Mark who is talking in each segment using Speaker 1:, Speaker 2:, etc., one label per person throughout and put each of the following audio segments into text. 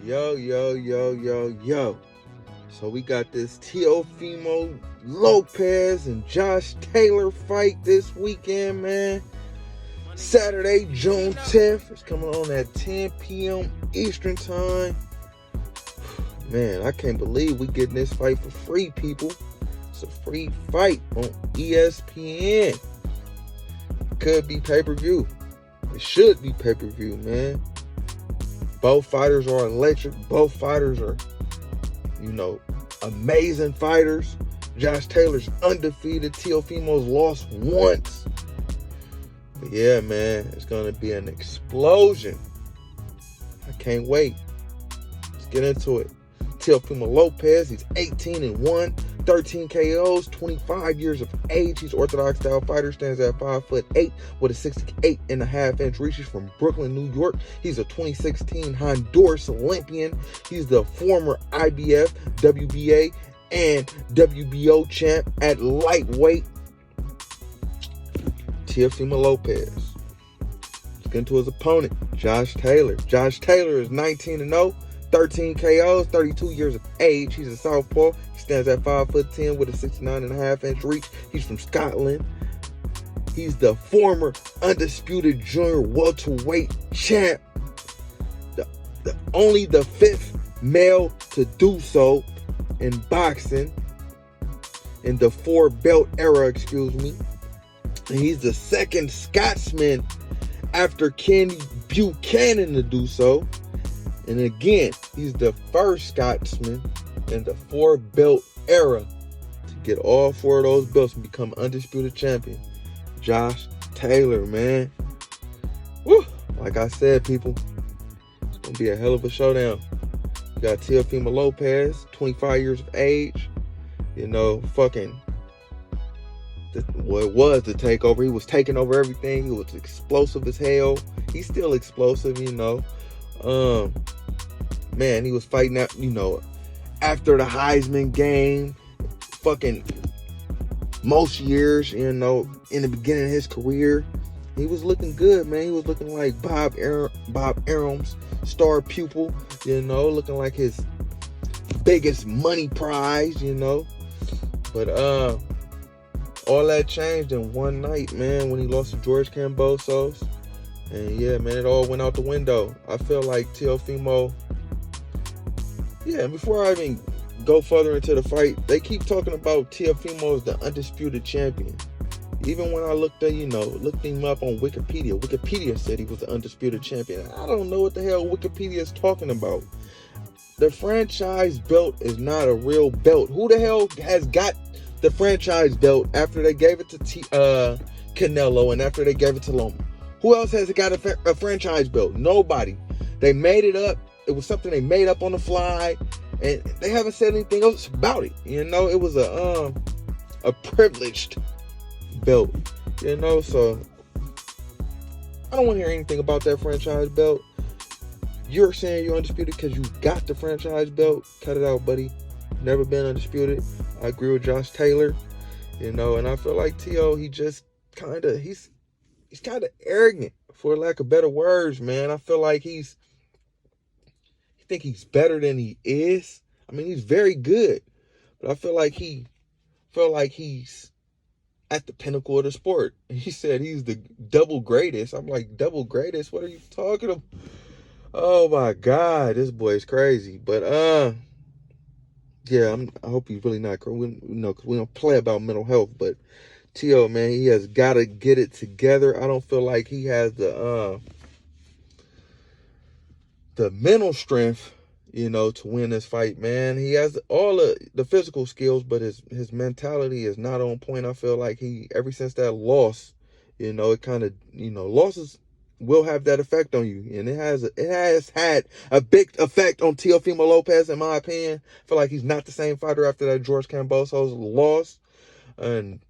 Speaker 1: Yo. So we got this Teofimo Lopez and Josh Taylor fight this weekend, man. Saturday, June 10th. It's coming on at 10 p.m. Eastern time. Man, I can't believe we getting this fight for free, people. It's a free fight on ESPN. Could be pay-per-view. It should be pay-per-view, man. Both fighters are electric. Both fighters are, amazing fighters. Josh Taylor's undefeated. Teofimo's lost once. But yeah, man, it's going to be an explosion. I can't wait. Let's get into it. Teofimo Lopez, he's 18-1, 13 KOs, 25 years of age. He's Orthodox style fighter, stands at 5'8" with a 68.5-inch reach. He's from Brooklyn, New York. He's a 2016 Honduras Olympian. He's the former IBF, WBA, and WBO champ at lightweight. Teofimo Lopez. Let's get into his opponent, Josh Taylor. Josh Taylor is 19-0. 13 KOs, 32 years of age. He's a southpaw. He stands at 5'10" with a 69.5-inch reach. He's from Scotland. He's the former undisputed junior welterweight champ. Only the fifth male to do so in boxing in the four-belt era, And he's the second Scotsman after Kenny Buchanan to do so. And again, he's the first Scotsman in the four-belt era to get all four of those belts and become undisputed champion. Josh Taylor, man. Woo! Like I said, people, it's going to be a hell of a showdown. You got Teofimo Lopez, 25 years of age. It was the takeover. He was taking over everything. He was explosive as hell. He's still explosive, Man, he was fighting out, after the Heisman game, most years, in the beginning of his career. He was looking good, man. He was looking like Bob Arum's star pupil, looking like his biggest money prize, But all that changed in one night, man, when he lost to George Kambosos. And yeah, man, it all went out the window. I feel like Teofimo. Yeah, and before I even go further into the fight, they keep talking about Teofimo as the undisputed champion. Even when I looked him up on Wikipedia, Wikipedia said he was the undisputed champion. I don't know what the hell Wikipedia is talking about. The franchise belt is not a real belt. Who the hell has got the franchise belt after they gave it to Canelo and after they gave it to Loma? Who else has got a franchise belt? Nobody. They made it up. It was something they made up on the fly, and they haven't said anything else about it. It was a privileged belt. So I don't want to hear anything about that franchise belt. You're saying you're undisputed because you got the franchise belt. Cut it out, buddy. Never been undisputed. I agree with Josh Taylor. And I feel like Teo, he's kind of arrogant, for lack of better words, man. I feel like he think he's better than he is. I mean, he's very good, but I feel like he's at the pinnacle of the sport. He said he's the double greatest. I'm like, double greatest? What are you talking about? Oh my God, this boy is crazy. But yeah, I hope he's really not crazy. Because we don't play about mental health, but Teo, man, he has got to get it together. I don't feel like he has the mental strength, to win this fight, man. He has all the physical skills, but his mentality is not on point. I feel like ever since that loss, it kind of, losses will have that effect on you. And it has had a big effect on Teofimo Lopez, in my opinion. I feel like he's not the same fighter after that George Kambosos loss. And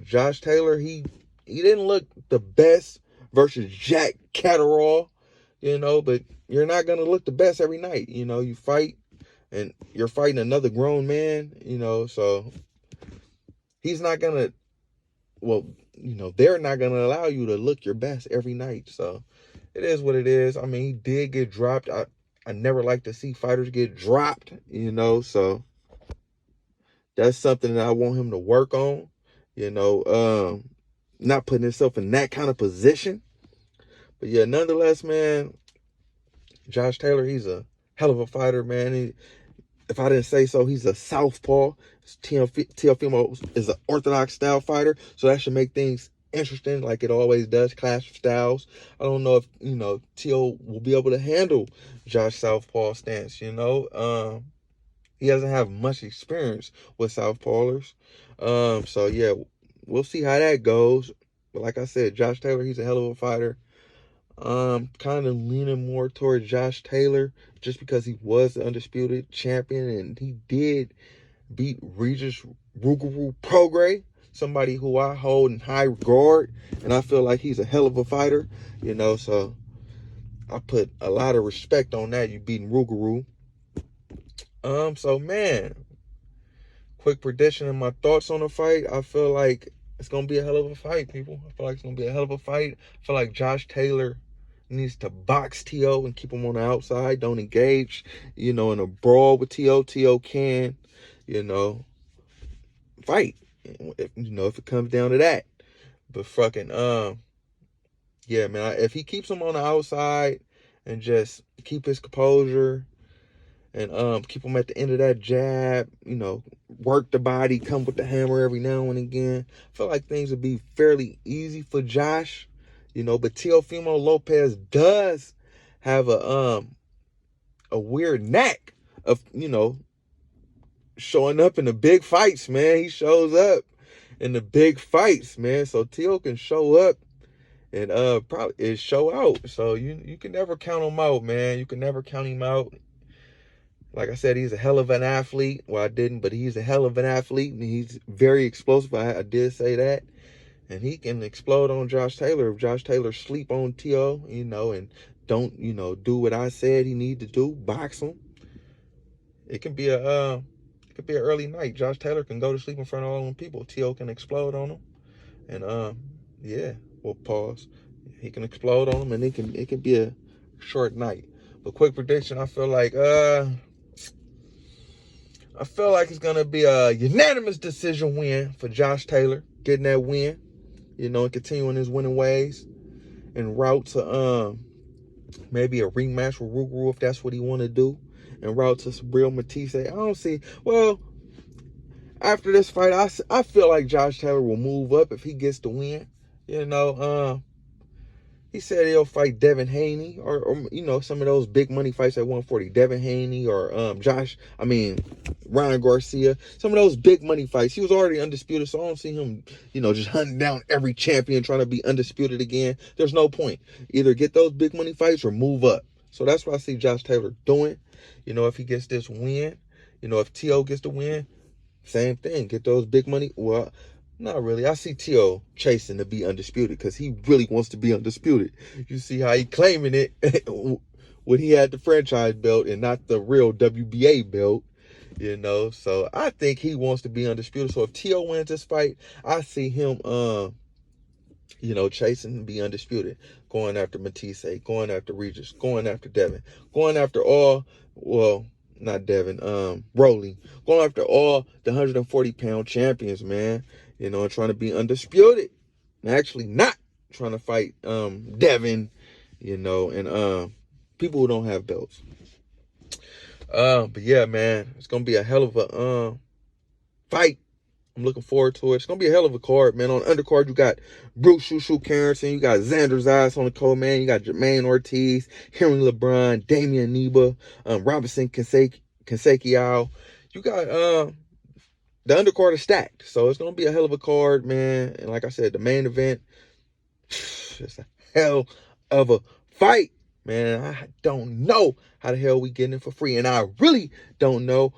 Speaker 1: Josh Taylor, he didn't look the best versus Jack Catterall, but you're not going to look the best every night. You fight, and you're fighting another grown man, so he's not going to, they're not going to allow you to look your best every night. So it is what it is. I mean, he did get dropped. I never like to see fighters get dropped, so that's something that I want him to work on, not putting himself in that kind of position. But yeah, nonetheless, man, Josh Taylor, he's a hell of a fighter, man. If I didn't say so, he's a southpaw. Teofimo is an orthodox style fighter, so that should make things interesting, like it always does. Clash of styles. I don't know if Teo will be able to handle Josh southpaw stance. He doesn't have much experience with southpawers. So yeah, we'll see how that goes. But like I said, Josh Taylor, he's a hell of a fighter. Kind of leaning more towards Josh Taylor just because he was the undisputed champion and he did beat Regis Rougarou Prograis, somebody who I hold in high regard, and I feel like he's a hell of a fighter, so I put a lot of respect on that, you beating Rougarou. So man, quick prediction and my thoughts on the fight. I feel like it's gonna be a hell of a fight, people. I feel like it's gonna be a hell of a fight. I feel like Josh Taylor needs to box T.O. and keep him on the outside. Don't engage, in a brawl with T.O. T.O. can, fight. If it comes down to that. But fucking, yeah, man. If he keeps him on the outside and just keep his composure and keep him at the end of that jab, work the body, come with the hammer every now and again. I feel like things would be fairly easy for Josh. But Teofimo Lopez does have a weird knack of, showing up in the big fights, man. He shows up in the big fights, man. So Teo can show up and probably show out. So you can never count him out, man. You can never count him out. Like I said, he's a hell of an athlete. Well, I didn't, but he's a hell of an athlete, and he's very explosive. I did say that. And he can explode on Josh Taylor if Josh Taylor sleep on T.O., and don't, do what I said he need to do, box him. It can be an early night. Josh Taylor can go to sleep in front of all them people. T.O. can explode on him. And yeah, we'll pause. He can explode on him, and it can be a short night. But quick prediction, I feel like it's gonna be a unanimous decision win for Josh Taylor, getting that win. And continuing his winning ways en route to maybe a rematch with Rougarou if that's what he want to do, en route to Sabril Matisse. I don't see, well, after this fight, I feel like Josh Taylor will move up if he gets the win. He said he'll fight Devin Haney or some of those big money fights at 140. Devin Haney or Ryan Garcia. Some of those big money fights. He was already undisputed, so I don't see him, just hunting down every champion trying to be undisputed again. There's no point. Either get those big money fights or move up. So that's what I see Josh Taylor doing. If he gets this win, if T.O. gets the win, same thing. Get those big money. Well, not really. I see T.O. chasing to be undisputed because he really wants to be undisputed. You see how he claiming it when he had the franchise belt and not the real WBA belt, So I think he wants to be undisputed. So if T.O. wins this fight, I see him, chasing to be undisputed. Going after Matisse, going after Regis, going after Devin, going after not Devin, Rolly. Going after all the 140-pound champions, man. And trying to be undisputed. And actually not trying to fight Devin, and people who don't have belts. But yeah, man, it's gonna be a hell of a fight. I'm looking forward to it. It's gonna be a hell of a card, man. On the undercard, you got Bruce Shushu Carrington, you got Xander Zayas on the co-man, you got Jermaine Ortiz, Henry LeBron, Damian Neba, Robinson Consequio. You got the undercard is stacked, so it's gonna be a hell of a card, man. And like I said, the main event, it's a hell of a fight, man. I don't know how the hell we getting it for free, and I really don't know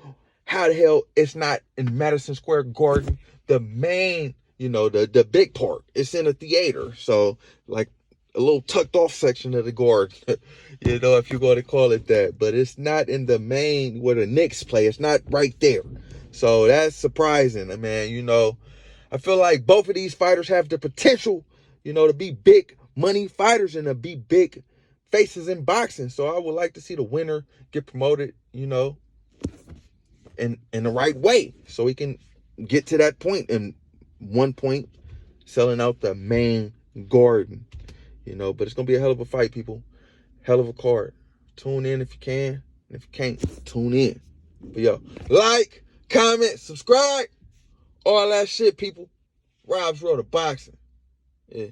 Speaker 1: how the hell it's not in Madison Square Garden, the main, the big part. It's in a theater, so like a little tucked off section of the Garden, if you're going to call it that. But it's not in the main where the Knicks play. It's not right there. So that's surprising, man. I feel like both of these fighters have the potential, to be big money fighters and to be big faces in boxing. So I would like to see the winner get promoted, you know, in the right way, so he can get to that point. And 1 point, selling out the main garden, you know. But it's gonna be a hell of a fight, people. Hell of a card. Tune in if you can. And if you can't, tune in. But yo, like, comment, subscribe, all that shit, people. Rob's Road of Boxing. Yeah.